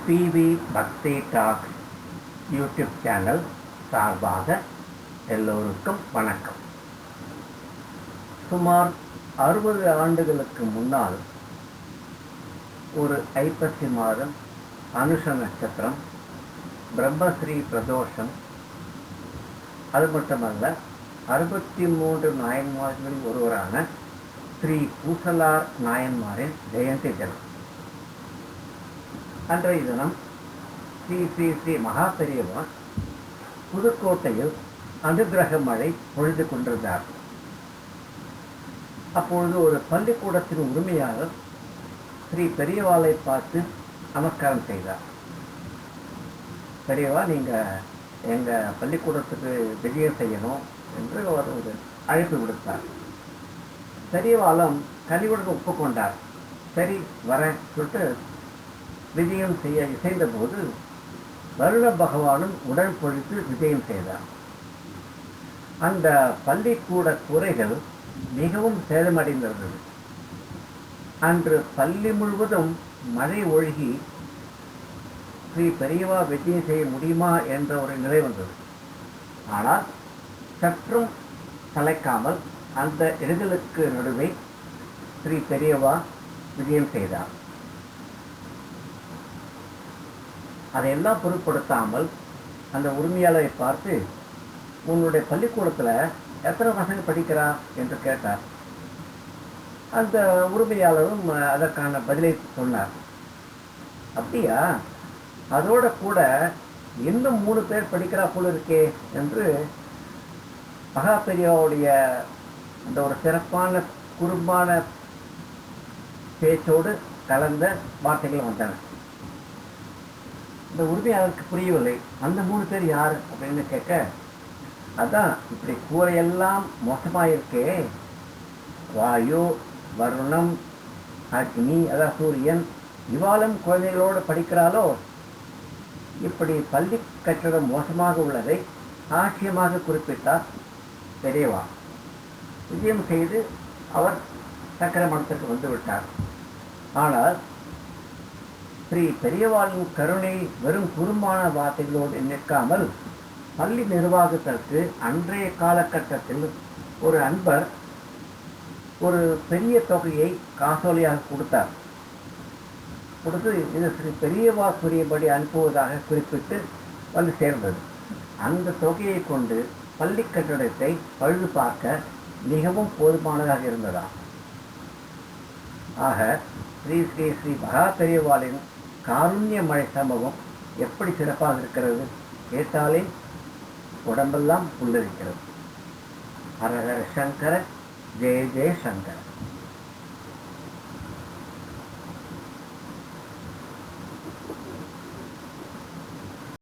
PV பக்தி talk YouTube channel சார்பாக எல்லோருக்கும் வணக்கம். சுமார் 60 ஆண்டுகளுக்கு முன்னால் ஒரு ஐப்பசி மாதம் அனுஷ நட்சத்திரம், பிரம்மஸ்ரீ பிரதோஷம், அது மட்டுமல்ல 63 நாயன்மார்களில் ஒருவரான ஸ்ரீ பூசலார் நாயன்மாரின் ஜெயந்தி தினம். அன்றைய தினம் ஸ்ரீ ஸ்ரீ ஸ்ரீ மகா பெரியவா புதுக்கோட்டையில் அனுகிரக மழை பொழுது கொண்டிருந்தார். அப்பொழுது ஒரு பள்ளிக்கூடத்தின் உரிமையாளர் ஸ்ரீ பெரியவாளை பார்த்து நமஸ்காரம் செய்தார். பெரியவா, நீங்கள் எங்கள் பள்ளிக்கூடத்துக்கு விஜயம் செய்யணும் என்று அவர் ஒரு அழைப்பு விடுத்தார். பெரியவாளும் கனிவுடன் ஒப்புக்கொண்டார். சரி, வரேன் சொல்லிட்டு விஜயம் செய்ய இசைந்த போது வருண பகவானும் உடல் பொழித்து விஜயம் செய்தார். அந்த பள்ளிக்கூட கூரைகள் மிகவும் சேதமடைந்திருந்தது. அன்று பள்ளி முழுவதும் மழை ஒழுகி ஸ்ரீ பெரியவா விஜயம் செய்ய முடியுமா என்ற ஒரு நிலை வந்தது. ஆனால் சற்றும் தலைக்காமல் அந்த இடங்களுக்கு நடுவே ஸ்ரீ பெரியவா விஜயம் செய்தார். அதையெல்லாம் பொருட்படுத்தாமல் அந்த உரிமையாளரை பார்த்து, உன்னுடைய பள்ளிக்கூடத்தில் எத்தனை பசங்க படிக்கிறா என்று கேட்டார். அந்த உரிமையாளரும் அதற்கான பதிலை சொன்னார். அப்படியா, அதோட கூட இன்னும் 3 பேர் படிக்கிறா போல இருக்கே என்று மகா பெரியவாவுடைய அந்த ஒரு சிறப்பான குறும்பான பேச்சோடு கலந்த வார்த்தைகள் வந்தன. இந்த உரிமையாளருக்கு புரியவில்லை. அந்த 3 பேர் யார் அப்படின்னு கேட்க, அதான் இப்படி கூரையெல்லாம் மோசமாயிருக்கே, வாயு, வருணம், அக்னி, அதான் சூரியன், இவாளும் குழந்தைகளோடு படிக்கிறாளோ? இப்படி பள்ளி கட்டடம் மோசமாக உள்ளதை ஆட்சியமாக குறிப்பிட்டார் பெரியவா. விஜயம் செய்து அவர் சக்கரமணத்துக்கு வந்துவிட்டார். ஆனால் ஸ்ரீ பெரியவாளின் கருணை வெறும் குறும்பான வார்த்தைகளோடு நிற்காமல் பள்ளி நிர்வாகத்திற்கு அன்றைய காலகட்டத்தில் ஒரு அன்பர் ஒரு பெரிய தொகையை காசோலையாக கொடுத்தார். கொடுத்து இது ஸ்ரீ பெரியவா கூறியபடி அனுப்புவதாக குறிப்பிட்டு வந்து சேர்ந்தது. அந்த தொகையை கொண்டு பள்ளி கட்டடத்தை பழுது பார்க்க மிகவும் போதுமானதாக இருந்ததா. ஆக ஸ்ரீ ஸ்ரீ ஸ்ரீ மகா பெரியவாளின் காருண்ய மழை சம்பவம் எப்படி சிறப்பாக இருக்கிறது, கேட்டாலே உடம்பெல்லாம் புல்லரிக்கிறது. ஹர ஹர சங்கர, ஜெய ஜெய சங்கர.